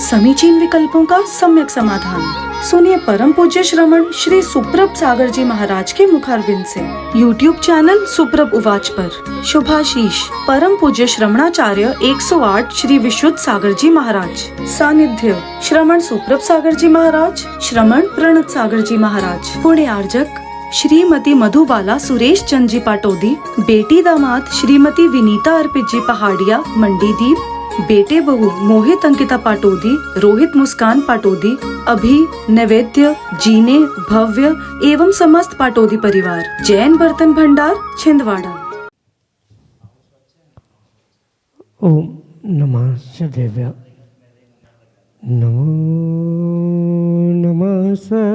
समीचीन विकल्पों का सम्यक समाधान। सुनिए परम पूज्य श्रमण श्री सुप्रभ सागर जी महाराज के मुखारबिंद से YouTube चैनल सुप्रभ उवाच पर शुभाशीष परम पूज्य श्रमणाचार्य 108 श्री विशुद्ध सागर जी महाराज। सानिध्य श्रमण सुप्रभ सागर जी महाराज, श्रमण प्रणत सागर जी महाराज। पुण्य आर्जक श्रीमती मधुबाला सुरेश चंद जी पाटोदी, बेटी दामाद श्रीमती विनीता अर्पित जी पहाड़िया मंडीदीप, बेटे बहू मोहित अंकिता पाटोदी, रोहित मुस्कान पाटोदी, अभी नैवेद्य जीने भव्य एवं समस्त पाटोदी परिवार। जैन बर्तन भंडार छिंदवाड़ा। ओम नमः सदेव्य। नमो नमः सत्हितंकराय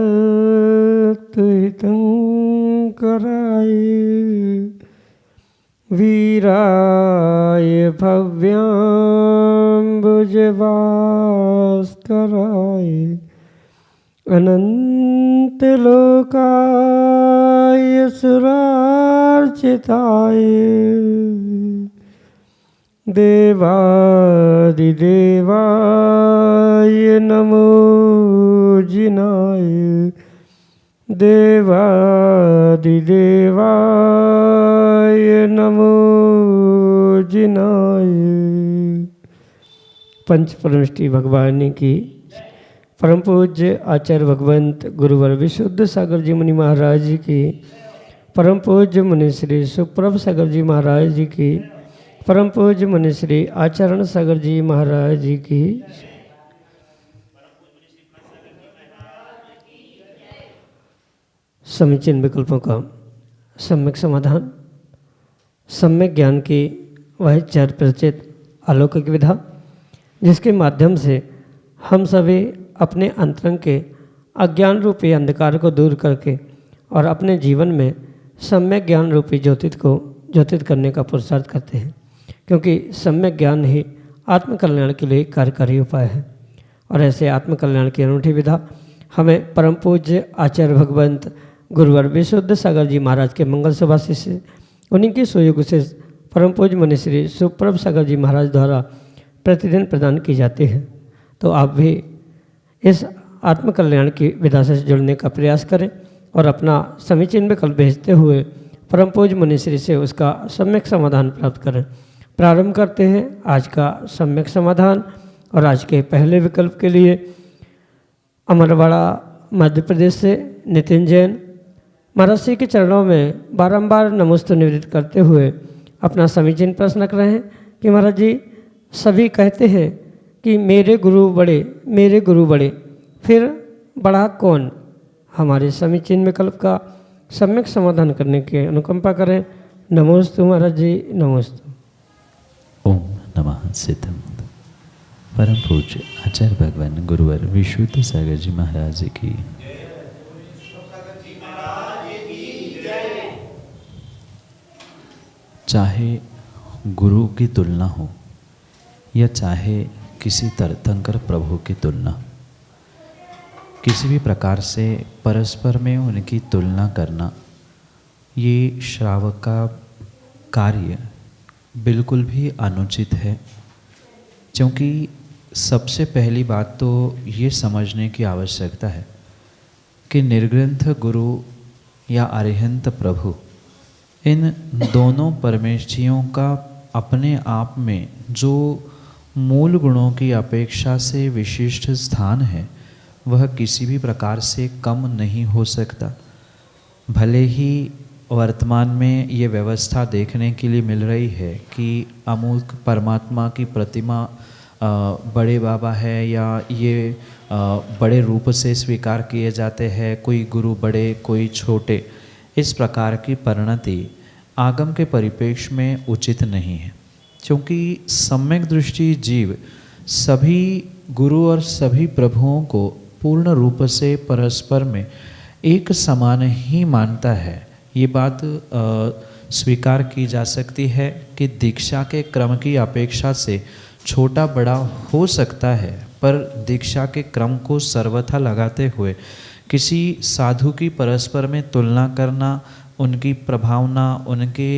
वीराय भव्याम्बुजभास्कराय अनंतलोकाय सुरार्चिताय देवादिदेवाय नमो जिनाय देवादिदेवाय नमो जिनाय। पंच परमेष्टि भगवान की परम पूज्य आचार्य भगवंत गुरुवर विशुद्ध सागर जी मुनि महाराज जी की, परम पूज्य मुनि श्री सुप्रभ सागर जी महाराज जी की, परम पूज्य मुनि श्री आचरण सागर जी महाराज जी की। समीचीन विकल्पों का सम्यक समाधान। सम्यक ज्ञान की वह चार परिचित अलौकिक विधा जिसके माध्यम से हम सभी अपने अंतरंग के अज्ञान रूपी अंधकार को दूर करके और अपने जीवन में सम्यक ज्ञान रूपी ज्योतित करने का पुरुषार्थ करते हैं, क्योंकि सम्यक ज्ञान ही आत्मकल्याण के लिए कार्यकारी उपाय है। और ऐसे आत्मकल्याण की अनूठी विधा हमें परम पूज्य आचार्य भगवंत गुरुवर विशुद्ध सागर जी महाराज के मंगल सुभाषिष से उन्हीं के सुयोग से परम पूज्य मुनि श्री सुप्रभ सागर जी महाराज द्वारा प्रतिदिन प्रदान की जाती है। तो आप भी इस आत्मकल्याण की विधा से जुड़ने का प्रयास करें और अपना समीचीन विकल्प भेजते हुए परम पूज्य मुनि श्री से उसका सम्यक समाधान प्राप्त करें। प्रारंभ करते हैं आज का सम्यक समाधान। और आज के पहले विकल्प के लिए अमरवाड़ा मध्य प्रदेश से नितिन जैन महाराज श्री के चरणों में बारंबार नमोस्तु निवेदित करते हुए अपना समीचीन प्रश्न रख रहे हैं कि महाराज जी, सभी कहते हैं कि मेरे गुरु बड़े, फिर बड़ा कौन? हमारे समीचीन विकल्प का सम्यक समाधान करने की अनुकंपा करें। नमोस्तु महाराज जी, नमोस्तु। ओम नमः सिद्धम। परम पूज्य आचार्य भगवान गुरुवर विशुद्ध सागर जी महाराज जी की। चाहे गुरु की तुलना हो या चाहे किसी तीर्थंकर प्रभु की तुलना, किसी भी प्रकार से परस्पर में उनकी तुलना करना, ये श्रावक का कार्य बिल्कुल भी अनुचित है। क्योंकि सबसे पहली बात तो ये समझने की आवश्यकता है कि निर्ग्रंथ गुरु या अरिहंत प्रभु, इन दोनों परमेष्ठियों का अपने आप में जो मूल गुणों की अपेक्षा से विशिष्ट स्थान है, वह किसी भी प्रकार से कम नहीं हो सकता। भले ही वर्तमान में ये व्यवस्था देखने के लिए मिल रही है कि अमूक परमात्मा की प्रतिमा बड़े बाबा है या ये बड़े रूप से स्वीकार किए जाते हैं, कोई गुरु बड़े कोई छोटे, इस प्रकार की परिणति आगम के परिप्रेक्ष्य में उचित नहीं है। क्योंकि सम्यक दृष्टि जीव सभी गुरु और सभी प्रभुओं को पूर्ण रूप से परस्पर में एक समान ही मानता है। ये बात स्वीकार की जा सकती है कि दीक्षा के क्रम की अपेक्षा से छोटा बड़ा हो सकता है, पर दीक्षा के क्रम को सर्वथा लगाते हुए किसी साधु की परस्पर में तुलना करना, उनकी प्रभावना, उनके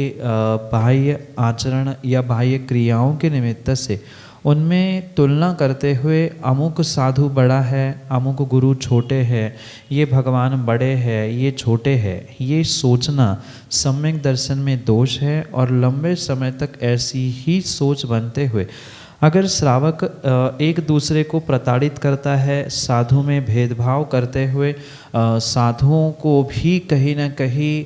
बाह्य आचरण या बाह्य क्रियाओं के निमित्त से उनमें तुलना करते हुए अमुक साधु बड़ा है, अमुक गुरु छोटे हैं, ये भगवान बड़े हैं, ये छोटे हैं, ये सोचना सम्यक दर्शन में दोष है। और लंबे समय तक ऐसी ही सोच बनते हुए अगर श्रावक एक दूसरे को प्रताड़ित करता है, साधु में भेदभाव करते हुए साधुओं को भी कहीं न कहीं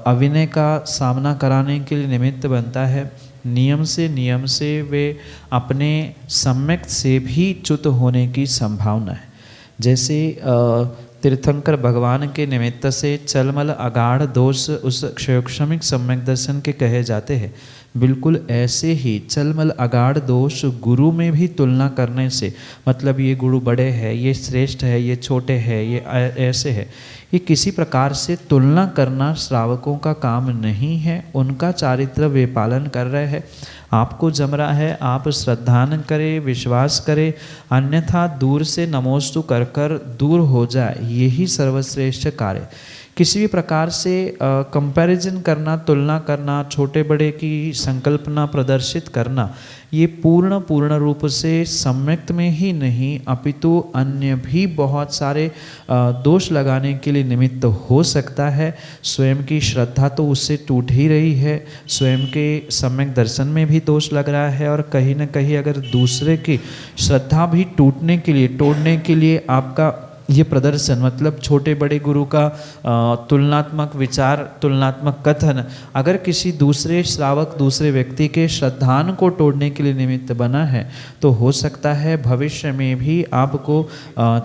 अविनय का सामना कराने के लिए निमित्त बनता है, नियम से वे अपने सम्यक से भी च्युत होने की संभावना है। जैसे तीर्थंकर भगवान के निमित्त से चलमल अगाढ़ दोष उस क्षयोक्षमिक सम्यक दर्शन के कहे जाते हैं, बिल्कुल ऐसे ही चलमल अगाढ़ दोष गुरु में भी तुलना करने से, मतलब ये गुरु बड़े हैं, ये श्रेष्ठ है, ये छोटे हैं, ये ऐसे है, ये किसी प्रकार से तुलना करना श्रावकों का काम नहीं है। उनका चारित्र वे पालन कर रहे हैं। आपको जम रहा है, आप श्रद्धान करें, विश्वास करें, अन्यथा दूर से नमोस्तु कर कर दूर हो जाए, यही सर्वश्रेष्ठ कार्य। किसी भी प्रकार से कंपैरिजन करना, तुलना करना, छोटे बड़े की संकल्पना प्रदर्शित करना, ये पूर्ण रूप से सम्यक्त में ही नहीं अपितु अन्य भी बहुत सारे दोष लगाने के लिए निमित्त हो सकता है। स्वयं की श्रद्धा तो उससे टूट ही रही है, स्वयं के सम्यक दर्शन में भी दोष लग रहा है, और कहीं न कहीं अगर दूसरे की श्रद्धा भी टूटने के लिए, तोड़ने के लिए आपका ये प्रदर्शन, मतलब छोटे बड़े गुरु का तुलनात्मक विचार, तुलनात्मक कथन अगर किसी दूसरे श्रावक, दूसरे व्यक्ति के श्रद्धान को तोड़ने के लिए निमित्त बना है, तो हो सकता है भविष्य में भी आपको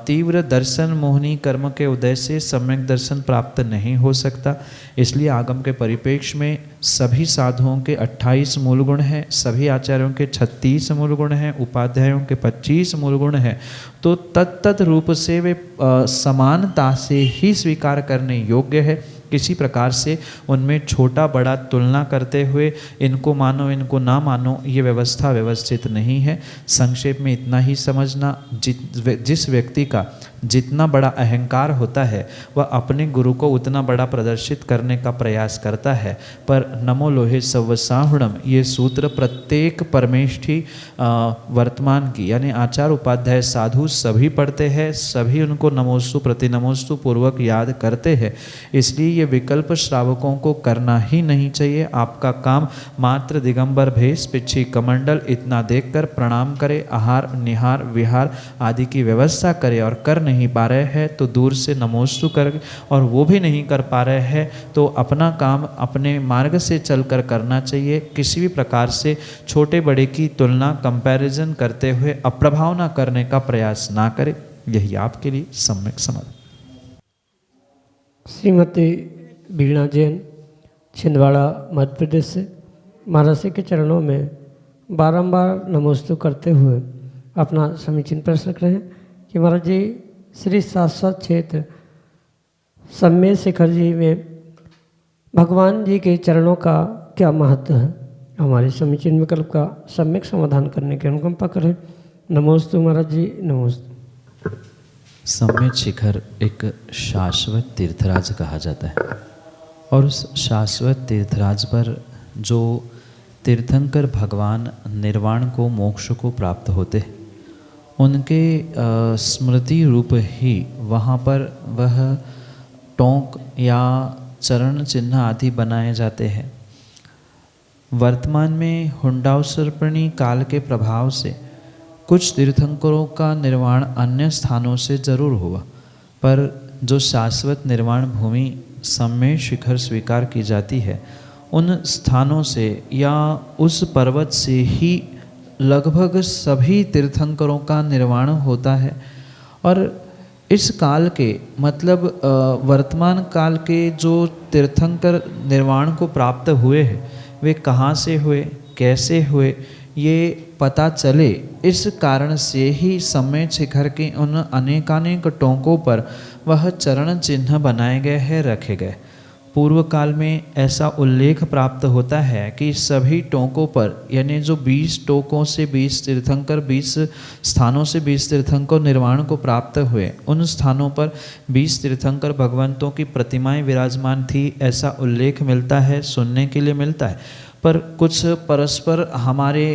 तीव्र दर्शन मोहनी कर्म के उदय से सम्यक दर्शन प्राप्त नहीं हो सकता। इसलिए आगम के परिप्रेक्ष्य में सभी साधुओं के 28 मूल गुण हैं, सभी आचार्यों के 36 मूल गुण हैं, उपाध्यायों के 25 मूल गुण हैं, तो तत्त रूप से वे समानता से ही स्वीकार करने योग्य है। किसी प्रकार से उनमें छोटा बड़ा तुलना करते हुए इनको मानो इनको ना मानो, ये व्यवस्था व्यवस्थित नहीं है। संक्षेप में इतना ही समझना, जिस व्यक्ति का जितना बड़ा अहंकार होता है वह अपने गुरु को उतना बड़ा प्रदर्शित करने का प्रयास करता है, पर नमो लोहे सव्वसाहुणम ये सूत्र प्रत्येक परमेष्ठी वर्तमान की यानी आचार उपाध्याय साधु सभी पढ़ते हैं, सभी उनको नमोस्तु प्रतिनमोस्तु पूर्वक याद करते हैं। इसलिए ये विकल्प श्रावकों को करना ही नहीं चाहिए। आपका काम मात्र दिगंबर भेष, पिछी कमंडल इतना देखकर प्रणाम करे, आहार निहार विहार आदि की व्यवस्था करे, और कर नहीं पा रहे हैं तो दूर से नमोस्तु कर, और वो भी नहीं कर पा रहे हैं तो अपना काम अपने मार्ग से चलकर करना चाहिए। किसी भी प्रकार से छोटे बड़े की तुलना, कंपैरिजन करते हुए अप्रभाव ना करने का प्रयास ना करें, यही आपके लिए सम्यक समाधान। श्रीमती वीणा जैन, छिंदवाड़ा, मध्य प्रदेश से महाराज के चरणों में बारंबार नमोस्तु करते हुए अपना समीचीन प्रश्न रख रहे हैं कि महाराज जी, श्री शाश्वत क्षेत्र सम्य शिखर जी में भगवान जी के चरणों का क्या महत्व है? हमारे समीचीन विकल्प का सम्यक समाधान करने की अनुकंपा करें। नमोस्तु महाराज जी, नमोस्तु। सम्यक शिखर एक शाश्वत तीर्थराज कहा जाता है, और उस शाश्वत तीर्थराज पर जो तीर्थंकर भगवान निर्वाण को, मोक्ष को प्राप्त होते हैं, उनके स्मृति रूप ही वहाँ पर वह टोंक या चरण चिन्ह आदि बनाए जाते हैं। वर्तमान में हुंडाउसर्पणी काल के प्रभाव से कुछ तीर्थंकरों का निर्वाण अन्य स्थानों से जरूर हुआ, पर जो शाश्वत निर्वाण भूमि सम्य शिखर स्वीकार की जाती है, उन स्थानों से या उस पर्वत से ही लगभग सभी तीर्थंकरों का निर्वाण होता है। और इस काल के मतलब वर्तमान काल के जो तीर्थंकर निर्वाण को प्राप्त हुए हैं, वे कहाँ से हुए, कैसे हुए, ये पता चले, इस कारण से ही सम्य शिखर के उन अनेकानेक टोंकों पर वह चरण चिन्ह बनाए गए हैं, रखे गए। पूर्व काल में ऐसा उल्लेख प्राप्त होता है कि सभी टोंकों पर, यानी जो 20 टोंकों से 20 तीर्थंकर, 20 स्थानों से 20 तीर्थंकर निर्वाण को प्राप्त हुए, उन स्थानों पर 20 तीर्थंकर भगवंतों की प्रतिमाएं विराजमान थी, ऐसा उल्लेख मिलता है, सुनने के लिए मिलता है। पर कुछ परस्पर हमारे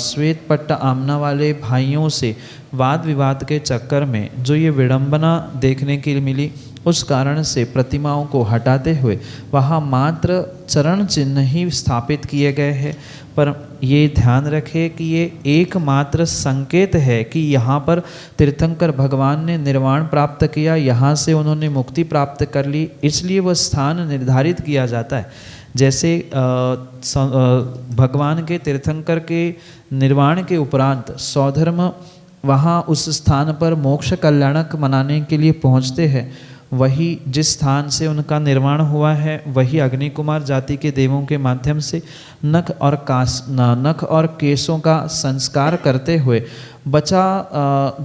श्वेत पट्ट आमना वाले भाइयों से वाद विवाद के चक्कर में जो ये विडंबना देखने के लिए मिली, उस कारण से प्रतिमाओं को हटाते हुए वहाँ मात्र चरण चिन्ह ही स्थापित किए गए हैं। पर ये ध्यान रखें कि ये एकमात्र संकेत है कि यहाँ पर तीर्थंकर भगवान ने निर्वाण प्राप्त किया, यहाँ से उन्होंने मुक्ति प्राप्त कर ली, इसलिए वह स्थान निर्धारित किया जाता है। जैसे भगवान के तीर्थंकर के निर्वाण के उपरांत सौधर्म वहाँ उस स्थान पर मोक्ष कल्याणक मनाने के लिए पहुँचते हैं, वही जिस स्थान से उनका निर्माण हुआ है वही अग्नि कुमार जाति के देवों के माध्यम से नख और केशों का संस्कार करते हुए बचा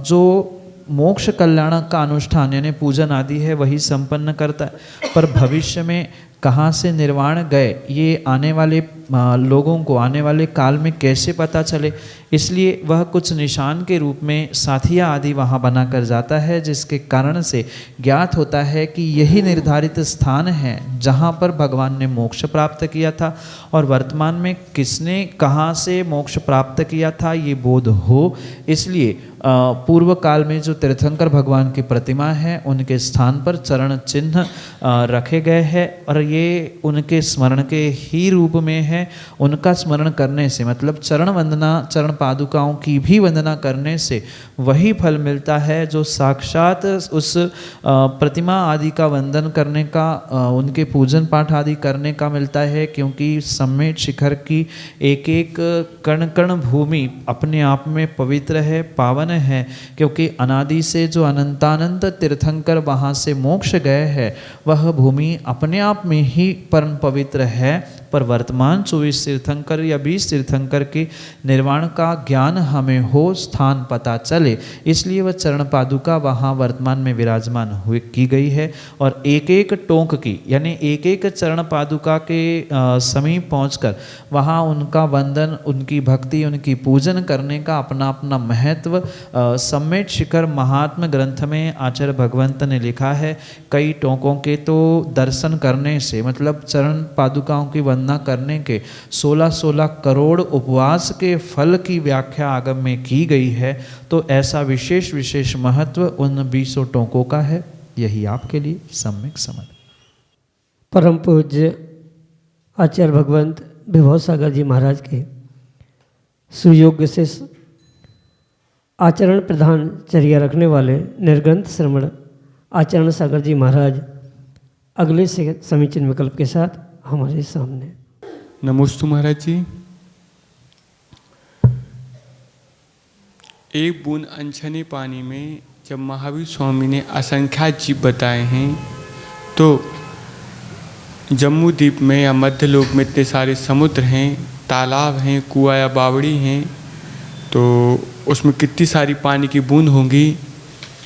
जो मोक्ष कल्याण का अनुष्ठान यानी पूजन आदि है वही संपन्न करता है। पर भविष्य में कहाँ से निर्वाण गए ये आने वाले लोगों को आने वाले काल में कैसे पता चले, इसलिए वह कुछ निशान के रूप में साथिया आदि वहाँ बना कर जाता है, जिसके कारण से ज्ञात होता है कि यही निर्धारित स्थान है जहाँ पर भगवान ने मोक्ष प्राप्त किया था। और वर्तमान में किसने कहाँ से मोक्ष प्राप्त किया था ये बोध हो, इसलिए पूर्व काल में जो तीर्थंकर भगवान की प्रतिमा है उनके स्थान पर चरण चिन्ह रखे गए हैं और ये उनके स्मरण के ही रूप में है। उनका स्मरण करने से मतलब चरण वंदना, चरण पादुकाओं की भी वंदना करने से वही फल मिलता है जो साक्षात उस प्रतिमा आदि का वंदन करने का, उनके पूजन पाठ आदि करने का मिलता है। क्योंकि सम्मेट शिखर की एक एक कण कण भूमि अपने आप में पवित्र है, पावन है, क्योंकि अनादि से जो अनंतानंत तीर्थंकर वहाँ से मोक्ष गए हैं वह भूमि अपने आप में ही परम पवित्र है। पर वर्तमान 24 तीर्थंकर या 20 तीर्थंकर के निर्वाण का ज्ञान हमें हो, स्थान पता चले, इसलिए वह चरण पादुका वहाँ वर्तमान में विराजमान हुई की गई है। और एक एक टोंक की यानी एक एक चरण पादुका के समीप पहुंचकर वहाँ उनका वंदन, उनकी भक्ति, उनकी पूजन करने का अपना अपना महत्व सम्मेट शिखर महात्म ग्रंथ में आचार्य भगवंत ने लिखा है। कई टोंकों के तो दर्शन करने से मतलब चरण पादुकाओं की वंदना करने के 16-16 करोड़ उपवास के फल की व्याख्या आगम में की गई है। तो ऐसा विशेष विशेष महत्व उन 20 टोंकों का है। यही आपके लिए सम्यक समझ। परम पूज्य आचार्य भगवंत विभव सागर जी महाराज के सुयोग्य से आचरण प्रधान चर्या रखने वाले निर्ग्रंथ श्रवण आचरण सागर जी महाराज अगले से समीचीन विकल्प के साथ हमारे सामने। नमोस्तु महाराज जी। एक बूंद अनछने पानी में जब महावीर स्वामी ने असंख्यात जीव बताए हैं तो जम्मू द्वीप में या मध्य लोक में इतने सारे समुद्र हैं, तालाब हैं, कुआं या बावड़ी हैं, तो उसमें कितनी सारी पानी की बूंद होंगी।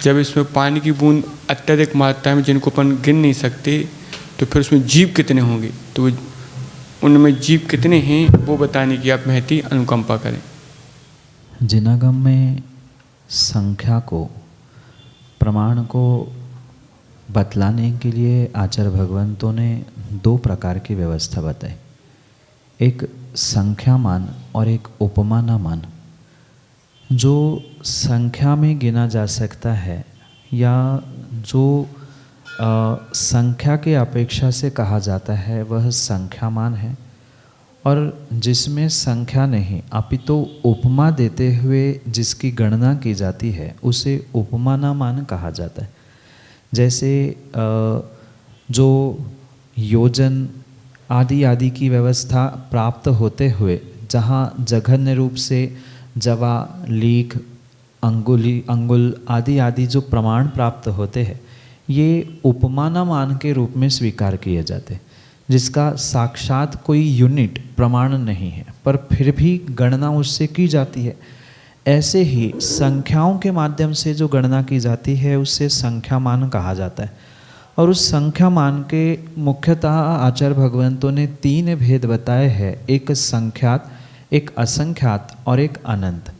जब इसमें पानी की बूंद अत्यधिक मात्रा में जिनको अपन गिन नहीं सकते तो फिर उसमें जीव कितने होंगे, तो उनमें जीव कितने हैं वो बताने की आप महती अनुकंपा करें। जिनागम में संख्या को, प्रमाण को बतलाने के लिए आचार्य भगवंतों ने 2 प्रकार की व्यवस्था बताई, एक संख्या मान और एक उपमाना मान। जो संख्या में गिना जा सकता है या जो संख्या के अपेक्षा से कहा जाता है वह संख्यामान है, और जिसमें संख्या नहीं अपितु उपमा देते हुए जिसकी गणना की जाती है उसे उपमानामान कहा जाता है। जैसे जो योजन आदि आदि की व्यवस्था प्राप्त होते हुए जहाँ जघन्य रूप से जवा, लीख, अंगुल आदि आदि जो प्रमाण प्राप्त होते हैं ये उपमानामान के रूप में स्वीकार किए जाते हैं, जिसका साक्षात कोई यूनिट प्रमाण नहीं है पर फिर भी गणना उससे की जाती है। ऐसे ही संख्याओं के माध्यम से जो गणना की जाती है उससे संख्यामान कहा जाता है। और उस संख्यामान के मुख्यतः आचार्य भगवंतों ने 3 भेद बताए हैं, एक संख्यात, एक असंख्यात और एक अनंत।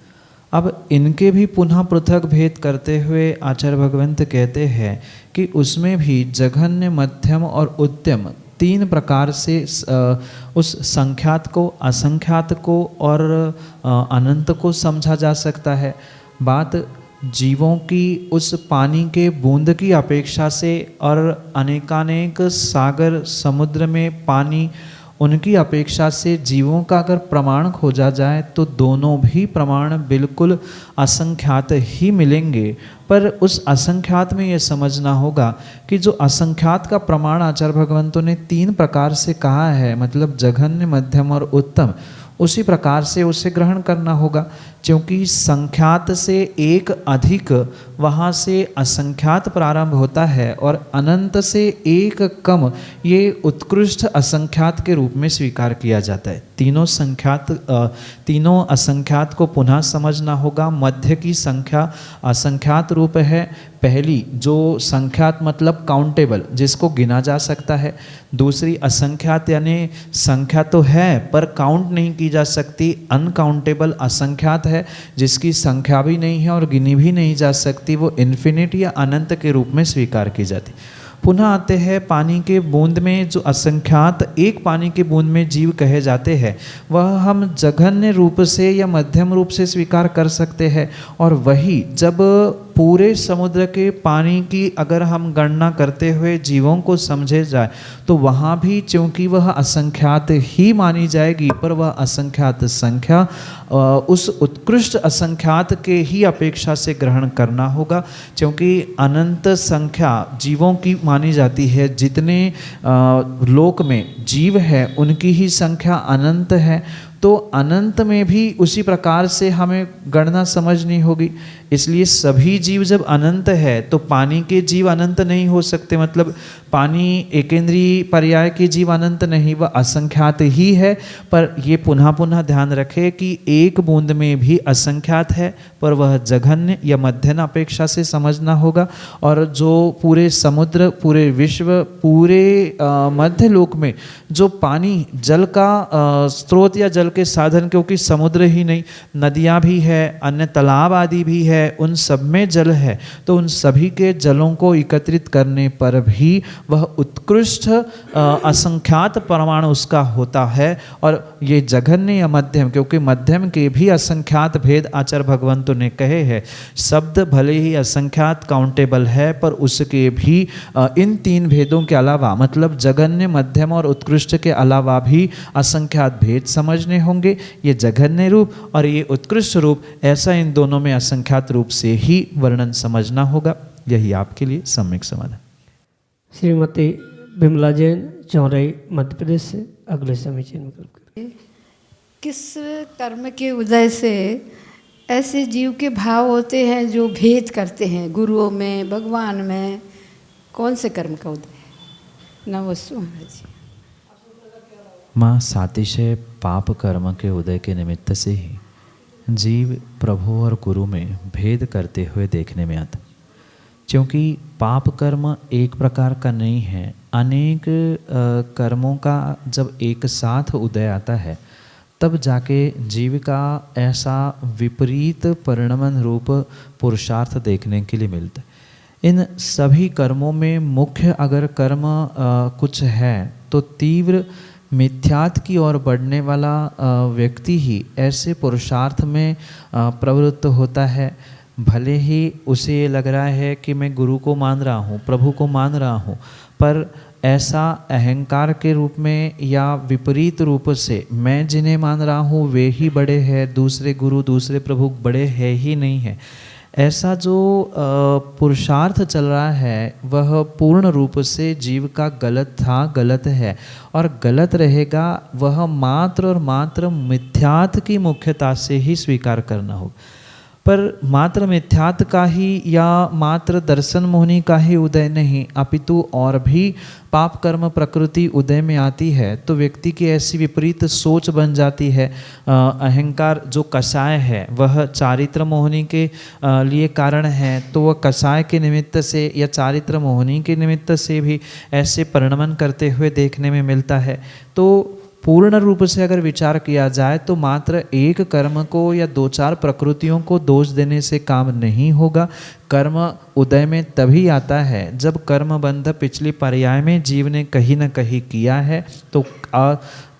अब इनके भी पुनः पृथक भेद करते हुए आचार्य भगवंत कहते हैं कि उसमें भी जघन्य, मध्यम और उत्तम तीन प्रकार से उस संख्यात को, असंख्यात को और अनंत को समझा जा सकता है। बात जीवों की उस पानी के बूंद की अपेक्षा से और अनेकानेक सागर समुद्र में पानी उनकी अपेक्षा से जीवों का अगर प्रमाण खोजा जाए तो दोनों भी प्रमाण बिल्कुल असंख्यात ही मिलेंगे। पर उस असंख्यात में ये समझना होगा कि जो असंख्यात का प्रमाण आचार्य भगवंतों ने तीन प्रकार से कहा है, मतलब जघन्य, मध्यम और उत्तम, उसी प्रकार से उसे ग्रहण करना होगा। क्योंकि संख्यात से एक अधिक, वहाँ से असंख्यात प्रारंभ होता है और अनंत से एक कम, ये उत्कृष्ट असंख्यात के रूप में स्वीकार किया जाता है। तीनों असंख्यात को पुनः समझना होगा। मध्य की संख्या असंख्यात रूप है। पहली जो संख्यात मतलब काउंटेबल, जिसको गिना जा सकता है। दूसरी असंख्यात यानी संख्या तो है पर काउंट नहीं की जा सकती, अनकाउंटेबल असंख्यात है, जिसकी संख्या भी नहीं है और गिनी भी नहीं जा सकती, वो इन्फिनिट या अनंत के रूप में स्वीकार की जाती। पुनः आते हैं पानी के बूंद में जो असंख्यात एक पानी के बूंद में जीव कहे जाते हैं, वह हम जघन्य रूप से या मध्यम रूप से स्वीकार कर सकते हैं। और वही जब पूरे समुद्र के पानी की अगर हम गणना करते हुए जीवों को समझे जाए तो वहाँ भी चूँकि वह असंख्यात ही मानी जाएगी, पर वह असंख्यात संख्या उस उत्कृष्ट असंख्यात के ही अपेक्षा से ग्रहण करना होगा। क्योंकि अनंत संख्या जीवों की मानी जाती है, जितने लोक में जीव है उनकी ही संख्या अनंत है। तो अनंत में भी उसी प्रकार से हमें गणना समझनी होगी। इसलिए सभी जीव जब अनंत है तो पानी के जीव अनंत नहीं हो सकते, मतलब पानी एकेंद्रीय पर्याय के जीव अनंत नहीं, वह असंख्यात ही है। पर ये पुनः पुनः ध्यान रखें कि एक बूंद में भी असंख्यात है, पर वह जघन्य या मध्यम अपेक्षा से समझना होगा। और जो पूरे समुद्र, पूरे विश्व, पूरे मध्य लोक में जो पानी जल का स्रोत या जल के साधन, क्योंकि समुद्र ही नहीं, नदियाँ भी है, अन्य तालाब आदि भी है, उन सब में जल है, तो उन सभी के जलों को एकत्रित करने पर भी वह उत्कृष्ट असंख्यात परमाणु उसका होता है। और ये जघन्य या मध्यम, क्योंकि मध्यम के भी असंख्यात भेद आचार्य भगवंतों ने कहे हैं। शब्द भले ही असंख्यात काउंटेबल है, पर उसके भी इन तीन भेदों के अलावा, मतलब जघन्य, मध्यम और उत्कृष्ट के अलावा भी असंख्यात भेद समझने होंगे। ये जघन्य रूप और ये उत्कृष्ट रूप, ऐसा इन दोनों में असंख्यात रूप से ही वर्णन समझना होगा। यही आपके लिए सम्यक समाधान। श्रीमती बिमला जैन, चौरई, मध्य प्रदेश से अगले समीचीन विकल्प करें। किस कर्म के उदय से ऐसे जीव के भाव होते हैं जो भेद करते हैं गुरुओं में, भगवान में? कौन से कर्म का उदय है? नमस्ते महाराज जी। माँ, सातिशय पाप कर्म के उदय के निमित्त से ही जीव प्रभु और गुरु में भेद करते हुए देखने में आता। क्योंकि पाप कर्म एक प्रकार का नहीं है, अनेक कर्मों का जब एक साथ उदय आता है तब जाके जीव का ऐसा विपरीत परिणमन रूप पुरुषार्थ देखने के लिए मिलता है। इन सभी कर्मों में मुख्य अगर कर्म कुछ है तो तीव्र मिथ्यात की ओर बढ़ने वाला व्यक्ति ही ऐसे पुरुषार्थ में प्रवृत्त होता है। भले ही उसे ये लग रहा है कि मैं गुरु को मान रहा हूँ, प्रभु को मान रहा हूँ, पर ऐसा अहंकार के रूप में या विपरीत रूप से मैं जिन्हें मान रहा हूँ वे ही बड़े हैं, दूसरे गुरु, दूसरे प्रभु बड़े हैं ही नहीं है। ऐसा जो पुरुषार्थ चल रहा है वह पूर्ण रूप से जीव का गलत था, गलत है और गलत रहेगा। वह मात्र और मात्र मिथ्यात की मुख्यता से ही स्वीकार करना होगा। पर मात्र मिथ्यात का ही या मात्र दर्शन मोहनी का ही उदय नहीं, अपितु और भी पाप कर्म प्रकृति उदय में आती है तो व्यक्ति की ऐसी विपरीत सोच बन जाती है। अहंकार जो कषाय है वह चारित्र मोहनी के लिए कारण है, तो वह कषाय के निमित्त से या चारित्र मोहनी के निमित्त से भी ऐसे परिणमन करते हुए देखने में मिलता है। तो पूर्ण रूप से अगर विचार किया जाए तो मात्र एक कर्म को या दो चार प्रकृतियों को दोष देने से काम नहीं होगा। कर्म उदय में तभी आता है जब कर्म बंध पिछली पर्याय में जीव ने कहीं न कहीं किया है। तो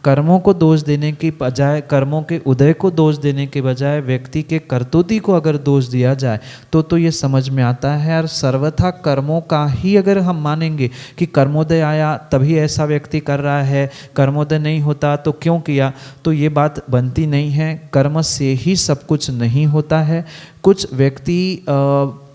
कर्मों को दोष देने की बजाय, कर्मों के उदय को दोष देने के बजाय व्यक्ति के कर्तुति को अगर दोष दिया जाए तो ये समझ में आता है। और सर्वथा कर्मों का ही अगर हम मानेंगे कि कर्मोदय आया तभी ऐसा व्यक्ति कर रहा है, कर्मोदय नहीं होता तो क्यों किया, तो ये बात बनती नहीं है। कर्म से ही सब कुछ नहीं होता है। कुछ व्यक्ति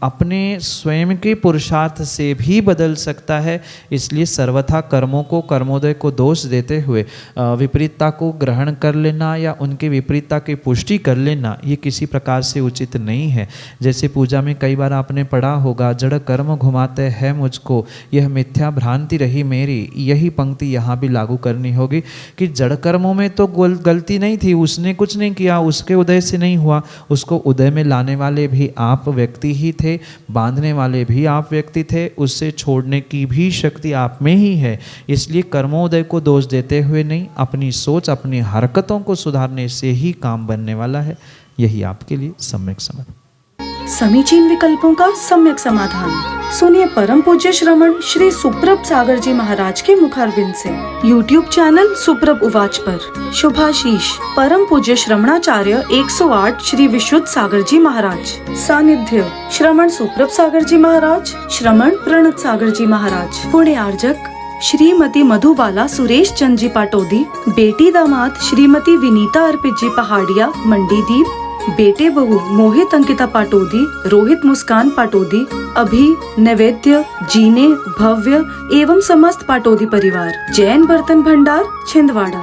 अपने स्वयं के पुरुषार्थ से भी बदल सकता है। इसलिए सर्वथा कर्मों को, कर्मोदय को दोष देते हुए विपरीतता को ग्रहण कर लेना या उनके विपरीतता की पुष्टि कर लेना ये किसी प्रकार से उचित नहीं है। जैसे पूजा में कई बार आपने पढ़ा होगा, जड़ कर्म घुमाते हैं मुझको, यह मिथ्या भ्रांति रही मेरी। यही पंक्ति यहाँ भी लागू करनी होगी कि जड़ कर्मों में तो गलती नहीं थी, उसने कुछ नहीं किया, उसके उदय से नहीं हुआ, उसको उदय में लाने वाले भी आप व्यक्ति ही थे, बांधने वाले भी आप व्यक्ति थे, उससे छोड़ने की भी शक्ति आप में ही है। इसलिए कर्मोदय को दोष देते हुए नहीं, अपनी सोच, अपनी हरकतों को सुधारने से ही काम बनने वाला है। यही आपके लिए सम्यक समाधान। समीचीन विकल्पों का सम्यक समाधान सुनिए परम पूज्य श्रमण श्री सुप्रभ सागर जी महाराज के मुखारविंद से। YouTube चैनल सुप्रभ उवाच पर शुभाशीष परम पूज्य श्रमणाचार्य 108 श्री विशुद्ध सागर जी महाराज। सानिध्य श्रमण सुप्रभ सागर जी महाराज, श्रमण प्रणत सागर जी महाराज। पुण्य आर्जक श्रीमती मधुबाला सुरेश चंद जी पाटोदी, बेटी दामाद श्रीमती विनीता अर्पित जी पहाड़िया मंडीदीप, बेटे बहू मोहित अंकिता पाटोदी, रोहित मुस्कान पाटोदी, अभी नैवेद्य जीने भव्य एवं समस्त पाटोदी परिवार, जैन बर्तन भंडार छिंदवाड़ा।